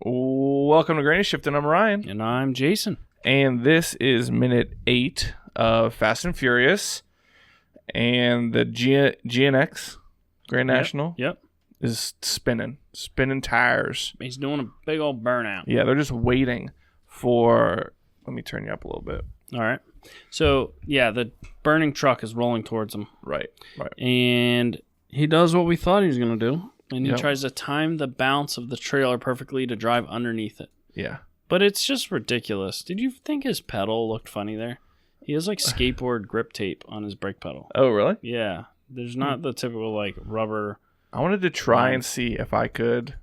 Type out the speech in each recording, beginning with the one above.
Welcome to Granny Shift, and I'm Ryan. And I'm Jason. And this is minute 8 of Fast and Furious. And the GNX, Grand National, is spinning tires. He's doing a big old burnout. Yeah, they're just waiting for... Let me turn you up a little bit. All right. So, yeah, the burning truck is rolling towards him. Right. And he does what we thought he was going to do. And he tries to time the bounce of the trailer perfectly to drive underneath it. Yeah. But it's just ridiculous. Did you think his pedal looked funny there? He has like skateboard grip tape on his brake pedal. Oh, really? Yeah. There's not the typical like rubber. I wanted to try and see if I could.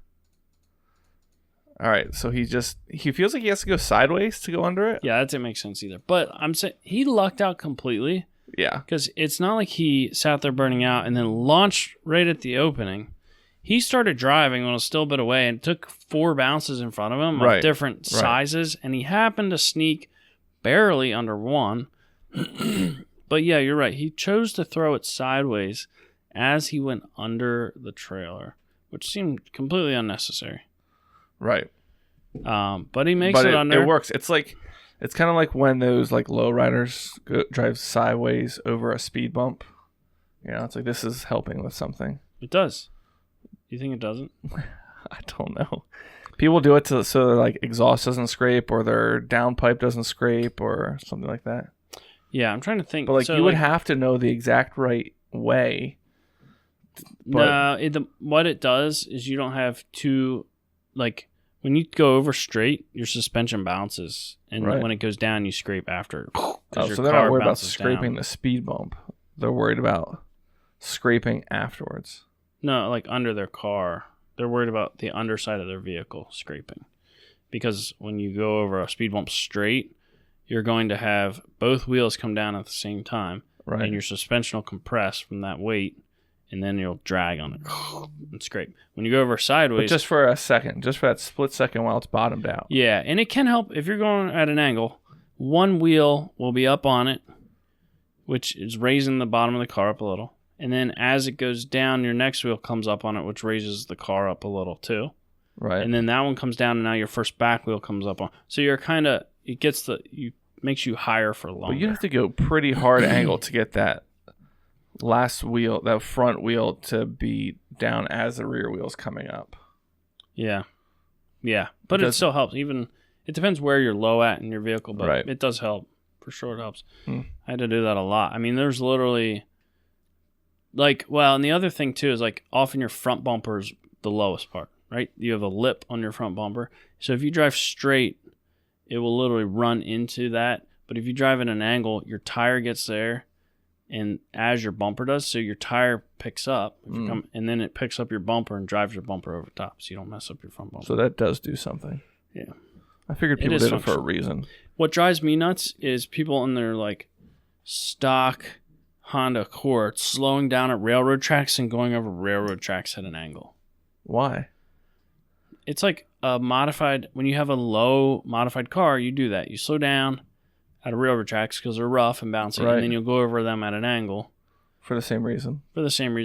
All right. So he feels like he has to go sideways to go under it. Yeah, that didn't make sense either. But I'm saying he lucked out completely. Yeah. Because it's not like he sat there burning out and then launched right at the opening. He started driving when it was still a bit away and took 4 bounces in front of him of different sizes, and he happened to sneak barely under one. But yeah, you're right. He chose to throw it sideways as he went under the trailer, which seemed completely unnecessary. Right. But he makes it under. It works. It's kind of like when those like lowriders drive sideways over a speed bump. You know, it's like this is helping with something. It does. You think it doesn't? I don't know. People do it so their like exhaust doesn't scrape or their downpipe doesn't scrape or something like that. Yeah, I'm trying to think. But you would have to know the exact right way. No, what it does is you don't have to, like, when you go over straight, your suspension bounces, and when it goes down, you scrape after. So they're not worried about scraping the speed bump. They're worried about scraping afterwards. No, like under their car. They're worried about the underside of their vehicle scraping. Because when you go over a speed bump straight, you're going to have both wheels come down at the same time. Right. And your suspension will compress from that weight, and then you'll drag on it and scrape. When you go over sideways... But just for a second. Just for that split second while it's bottomed out. Yeah, and it can help if you're going at an angle. One wheel will be up on it, which is raising the bottom of the car up a little. And then as it goes down, your next wheel comes up on it, which raises the car up a little too. Right. And then that one comes down, and now your first back wheel comes up on. So you're kind of, makes you higher for longer. But you have to go pretty hard angle to get that last wheel, that front wheel, to be down as the rear wheel's coming up. Yeah. Yeah. But it still helps. Even, it depends where you're low at in your vehicle, but it does help. For sure it helps. I had to do that a lot. I mean, there's literally... and the other thing too is often your front bumper is the lowest part, right? You have a lip on your front bumper. So if you drive straight, it will literally run into that. But if you drive at an angle, your tire gets there, and as your bumper does, so your tire picks up, and then it picks up your bumper and drives your bumper over top, so you don't mess up your front bumper. So that does do something. Yeah. I figured people did it for a reason. What drives me nuts is people in their stock Honda Accord slowing down at railroad tracks and going over railroad tracks at an angle. Why? It's like a modified, when you have a low modified car, you do that. You slow down at a railroad tracks because they're rough and bouncy, and then you'll go over them at an angle. For the same reason.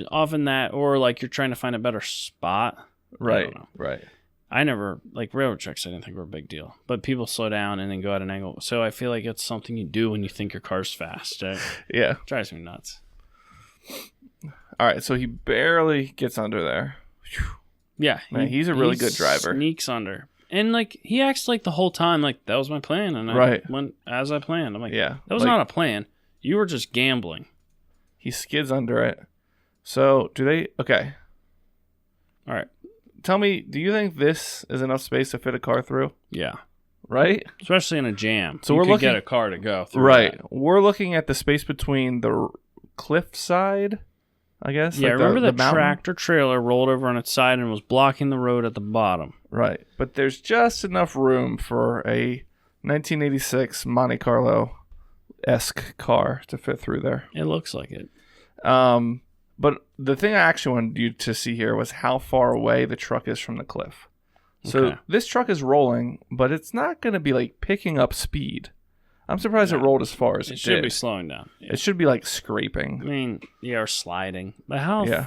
Often that, or you're trying to find a better spot. Right, I don't know. right. I never, railroad tracks I didn't think were a big deal. But people slow down and then go at an angle. So I feel like it's something you do when you think your car's fast. Right? Yeah. It drives me nuts. All right, so he barely gets under there. Whew. Yeah. Man, he's a really good driver. Sneaks under. And, he acts the whole time, that was my plan. And I went as I planned. I'm yeah, that was not a plan. You were just gambling. He skids under it. So, okay. All right. Tell me, do you think this is enough space to fit a car through? Yeah. Right? Especially in a jam. So you could get a car to go through. Right. That. We're looking at the space between the cliff side, I guess. Yeah, remember the tractor trailer rolled over on its side and was blocking the road at the bottom. Right. But there's just enough room for a 1986 Monte Carlo-esque car to fit through there. It looks like it. But the thing I actually wanted you to see here was how far away the truck is from the cliff. So this truck is rolling, but it's not going to be picking up speed. I'm surprised it rolled as far as it did. It should be slowing down. Yeah. It should be scraping. I mean, or sliding. But how? Yeah.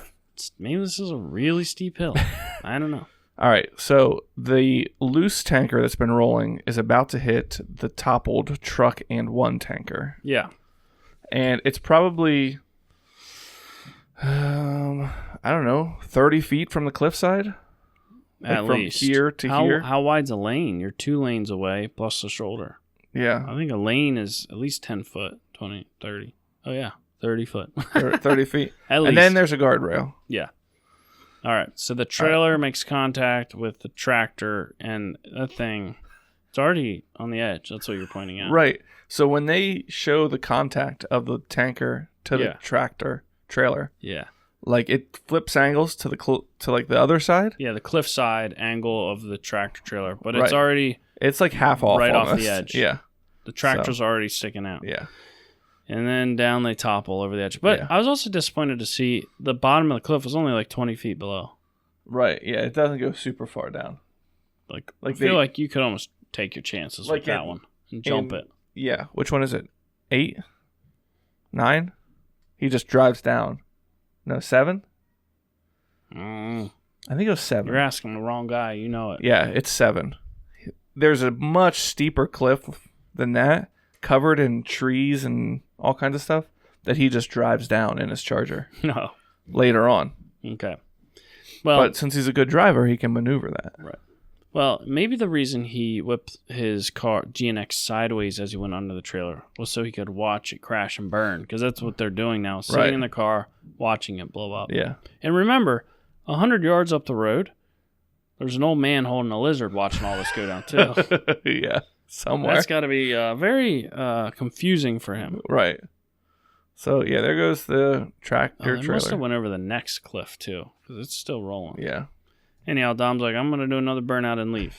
Maybe this is a really steep hill. I don't know. All right, so the loose tanker that's been rolling is about to hit the toppled truck and one tanker. Yeah. And it's probably, I don't know, 30 feet from the cliffside? At least. From here to here? How wide's a lane? You're 2 lanes away plus the shoulder. Yeah. I think a lane is at least 10 foot, 20, 30. Oh, yeah, 30 foot. 30 feet. At least. And then there's a guardrail. Yeah. All right, so the trailer makes contact with the tractor, and that thing, it's already on the edge. That's what you're pointing out. Right. So when they show the contact of the tanker to the trailer, like it flips angles to the other side. Yeah, the cliff side angle of the tractor trailer, but it's already like half off, right almost. Off the edge. Yeah, the tractor's already sticking out. Yeah. And then down they topple over the edge. But I was also disappointed to see the bottom of the cliff was only like 20 feet below. Right, yeah. It doesn't go super far down. Like I feel like you could almost take your chances with that one and jump it. Yeah. Which one is it? 8? 9? He just drives down. No, 7? I think it was 7. You're asking the wrong guy. You know it. Yeah, it's 7. There's a much steeper cliff than that, covered in trees and all kinds of stuff, that he just drives down in his Charger. No. Later on. Okay. Well, but since he's a good driver, he can maneuver that. Right. Well, maybe the reason he whipped his car GNX sideways as he went under the trailer was so he could watch it crash and burn, because that's what they're doing now, sitting in the car, watching it blow up. Yeah. And remember, 100 yards up the road, there's an old man holding a lizard watching all this go down, too. Yeah. Somewhere. That's got to be very confusing for him. Right. So, yeah, there goes the tractor trailer. He must have went over the next cliff, too, because it's still rolling. Yeah. Anyhow, Dom's like, I'm going to do another burnout and leave.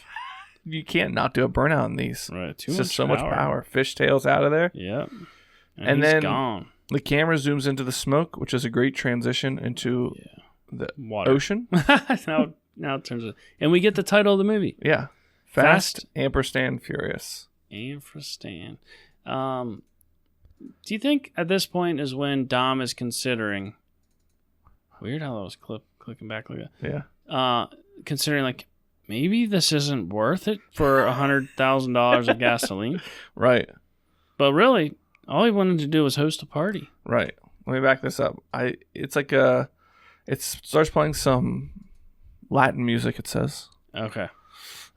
You can't not do a burnout in these. Right. It's just so much power. Fishtails out of there. Yep. And he's then gone. The camera zooms into the smoke, which is a great transition into the ocean. now it turns out. And we get the title of the movie. Yeah. Fast ampersand furious. Ampersand. Do you think at this point is when Dom is considering... Weird how that was clicking back like that. Yeah. Considering, like, maybe this isn't worth it for $100,000 of gasoline. Right. But really, all he wanted to do was host a party. Right. Let me back this up. It starts playing some Latin music, it says. Okay.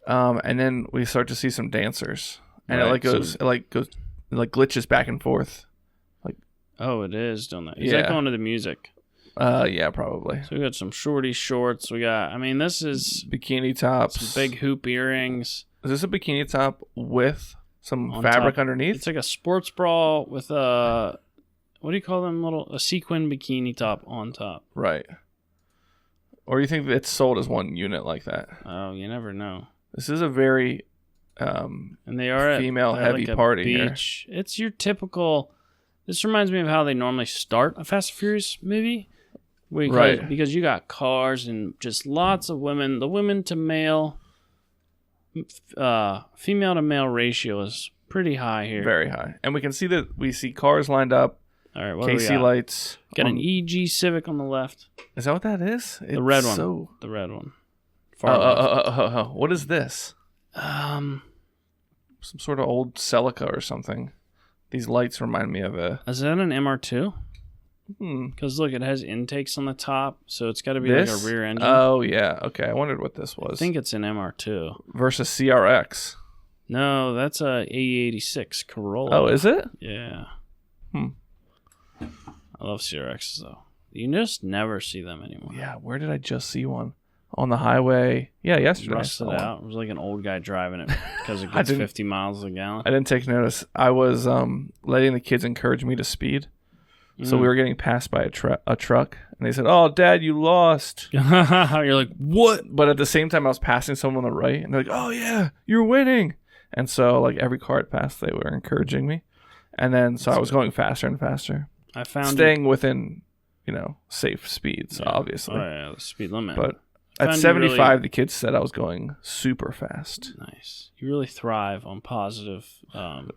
And then we start to see some dancers. And it glitches back and forth. Oh, it is, don't it? Is that going to the music? Yeah, probably. So we got some shorty shorts. This is bikini tops, some big hoop earrings. Is this a bikini top with some fabric underneath? It's like a sports bra with a, what do you call them? A sequin bikini top on top. Right. Or you think that it's sold as one unit like that? Oh, you never know. This is a very and they are female heavy party beach. Here. It's your typical. This reminds me of how they normally start a Fast and Furious movie. Right. Because you got cars and just lots of women. The women to male, female to male ratio is pretty high here. Very high. And we can see that we see cars lined up. All right, what KC lights. Got an EG Civic on the left. Is that what that is? The red one. The red one. What is this? Some sort of old Celica or something. These lights remind me of a... Is that an MR2? Because look, it has intakes on the top, so it's got to be like a rear engine. Oh, yeah. Okay, I wondered what this was. I think it's an MR2. Versus CRX. No, that's a AE86 Corolla. Oh, is it? Yeah. I love CRXs, though. You just never see them anymore. Yeah, where did I just see one? On the highway. Yeah, yesterday. Rusted out. It was like an old guy driving it because it gets 50 miles a gallon. I didn't take notice. I was letting the kids encourage me to speed. So we were getting passed by a truck, and they said, "Oh, Dad, you lost." You're like, "What?" But at the same time, I was passing someone on the right, and they're like, "Oh yeah, you're winning." And so, like every car it passed, they were encouraging me, and then I was going faster and faster. I found staying within, safe speeds, obviously. Oh yeah, the speed limit. But at 75, the kids said I was going super fast. Nice. You really thrive on positive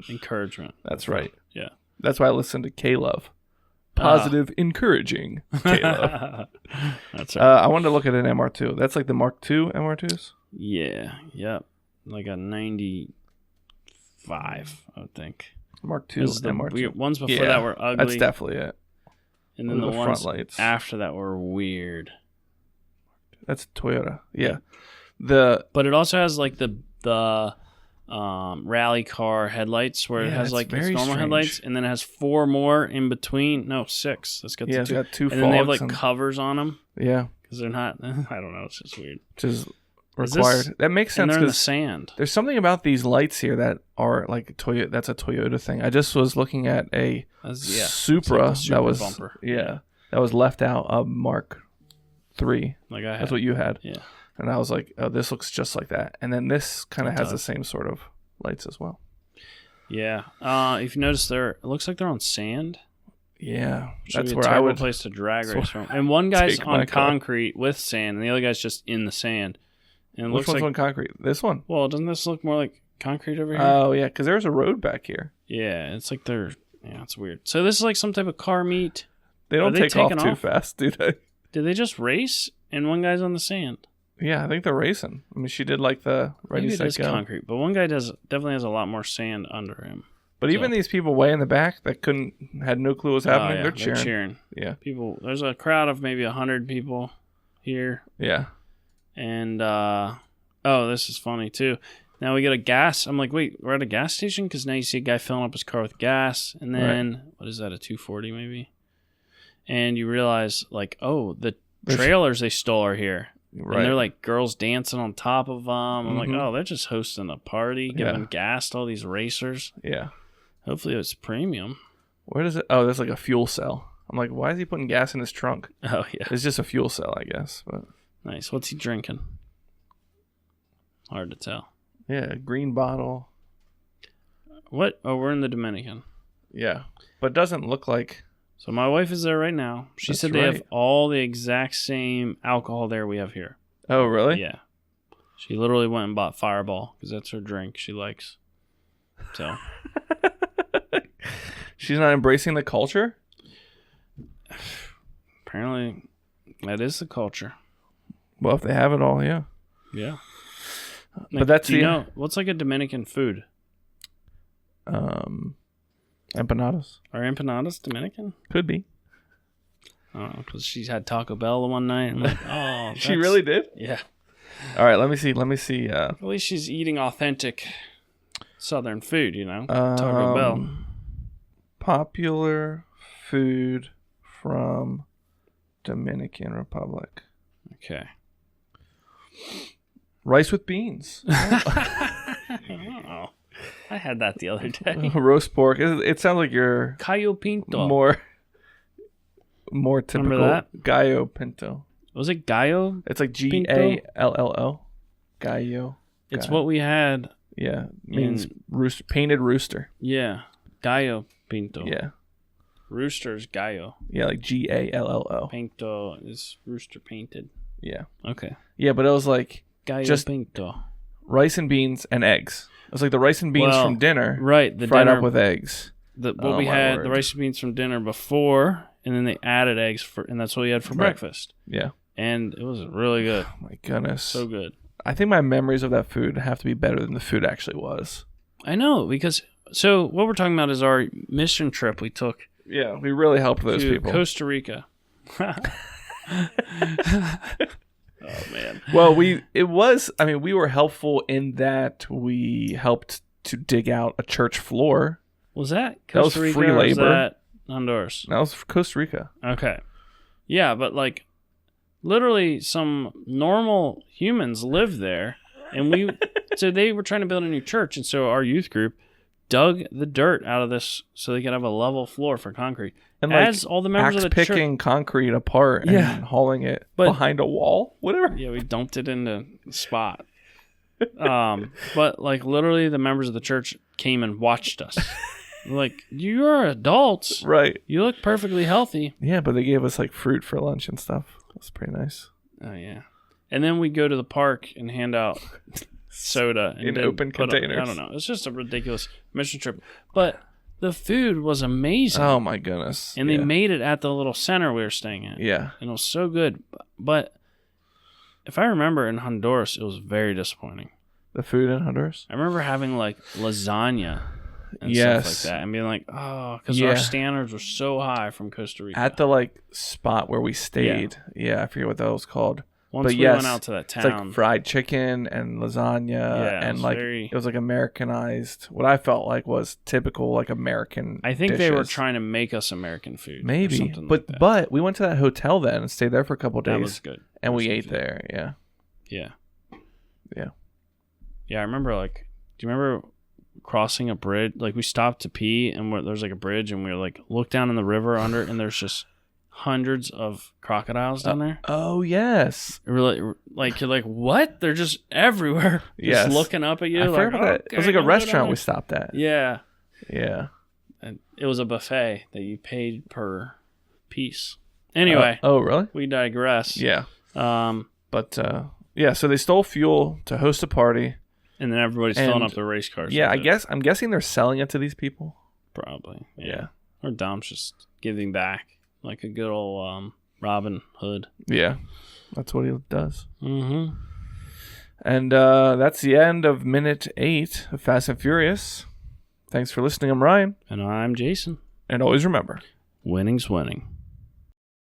encouragement. That's right. Yeah. That's why I listen to K-Love. Positive, encouraging, Caleb. That's right. I wanted to look at an MR2. That's like the Mark II MR2s? Yeah. Yep. Like a 95, I would think. Mark II MR2. Ones before that were ugly. That's definitely it. And then the ones after that were weird. That's Toyota. Yeah. But it also has like the rally car headlights where it has like its normal headlights, and then it has 4 more in between. No, 6. Let's get to 2. It's got 2 fogs. And then they have like covers on them. Yeah. Because they're not, I don't know, it's just weird. Which is required. That makes sense. And they're in the sand. There's something about these lights here that are like Toyota. That's a Toyota thing. I just was looking at a Supra, like that was bumper. That was left out of Mark III. Like I had. That's what you had. Yeah. And I was like, oh, this looks just like that. And then this kind of has the same sort of lights as well. Yeah. If you notice, it looks like they're on sand. Yeah. That's where I would place to drag race from. And one guy's on concrete with sand, and the other guy's just in the sand. And Which one's on concrete? This one? Well, doesn't this look more like concrete over here? Oh, yeah, because there's a road back here. Yeah, it's like it's weird. So this is like some type of car meet. They don't take off too fast, do they? Did they just race, and one guy's on the sand? Yeah, I think they're racing. I mean, she did like the ready, set, go. Concrete, but one guy definitely has a lot more sand under him. But even these people way in the back that had no clue what's happening, they're cheering. Yeah. There's a crowd of maybe 100 people here. Yeah. And, this is funny too. Now we get a gas. I'm like, wait, we're at a gas station? Because now you see a guy filling up his car with gas. And then, what is that, a 240 maybe? And you realize, like, oh, the trailers they stole are here. Right. And they're like girls dancing on top of them. I'm like, oh, they're just hosting a party, giving gas to all these racers. Yeah. Hopefully it's premium. Where does it? Oh, there's like a fuel cell. I'm like, why is he putting gas in his trunk? Oh, yeah. It's just a fuel cell, I guess. But nice. What's he drinking? Hard to tell. Yeah, green bottle. What? Oh, we're in the Dominican. Yeah. But it doesn't look like... So my wife is there right now. She said they have all the exact same alcohol there we have here. Oh, really? Yeah. She literally went and bought Fireball because that's her drink she likes. So... She's not embracing the culture? Apparently, that is the culture. Well, if they have it all, yeah. Yeah. But that's do you know what's like a Dominican food? Empanadas. Are empanadas Dominican? Could be. Oh, because she's had Taco Bell the one night. And like, oh, she really did? Yeah. All right, let me see. At least she's eating authentic Southern food, you know? Taco Bell. Popular food from Dominican Republic. Okay. Rice with beans. Oh, I had that the other day. Roast pork. It sounds like you're Gallo Pinto. More typical. Remember that? Gallo Pinto. Was it Gallo? It's like Gallo. Gallo. It's what we had. Yeah, means rooster, painted rooster. Yeah, Gallo Pinto. Yeah. Rooster's Gallo. Yeah, like Gallo. Pinto is rooster painted. Yeah. Okay. Yeah, but it was like Gallo just Pinto. Rice and beans and eggs. It was like the rice and beans from dinner. Right. The fried dinner, up with eggs. What we had, the rice and beans from dinner before, and then they added eggs, and that's what we had for breakfast. Yeah. And it was really good. Oh, my goodness. So good. I think my memories of that food have to be better than the food actually was. I know, because... So what we're talking about is our mission trip we took. Yeah, we really helped those people. Costa Rica. Oh, man. Well, we were helpful in that we helped to dig out a church floor. Was that Costa Rica free labor? Or was that Honduras? That was Costa Rica. Okay. Yeah, but like literally some normal humans live there, and so they were trying to build a new church, and so our youth group dug the dirt out of this so they could have a level floor for concrete. And as all the members of the picking concrete apart and hauling it behind a wall, whatever. Yeah, we dumped it into the spot. But like literally the members of the church came and watched us. Like, you are adults. Right. You look perfectly healthy. Yeah, but they gave us like fruit for lunch and stuff. That's pretty nice. Oh, yeah. And then we go to the park and hand out soda. In open containers. I don't know. It's just a ridiculous mission trip. But The food was amazing. Oh my goodness! And they made it at the little center we were staying at. Yeah, and it was so good. But if I remember, in Honduras, it was very disappointing. The food in Honduras. I remember having like lasagna and stuff like that, and being like, oh, because our standards were so high from Costa Rica. At the like spot where we stayed. Yeah, I forget what that was called. Once we went out to that town, it's like fried chicken and lasagna, and like it was like Americanized. What I felt like was typical like American. I think dishes. they were trying to make us American food, maybe. Or something but like that. but we went to that hotel then and stayed there for a couple of days. That was good, and we ate there. Yeah. I remember like, do you remember crossing a bridge? Like we stopped to pee, and there's like a bridge, and we were like look down in the river under, and there's just hundreds of crocodiles down there. Oh yes. Really, like you're like, what? They're just everywhere. Just looking up at you. I forgot that. It was like a restaurant we stopped at. Yeah. And it was a buffet that you paid per piece. Anyway. Oh really? We digress. Yeah. So they stole fuel to host a party. And then everybody's filling up their race cars. Yeah, I'm guessing they're selling it to these people. Probably. Yeah. Or Dom's just giving back. Like a good old Robin Hood. Yeah, that's what he does. Mm-hmm. And that's the end of minute 8 of Fast and Furious. Thanks for listening. I'm Ryan. And I'm Jason. And always remember, winning's winning.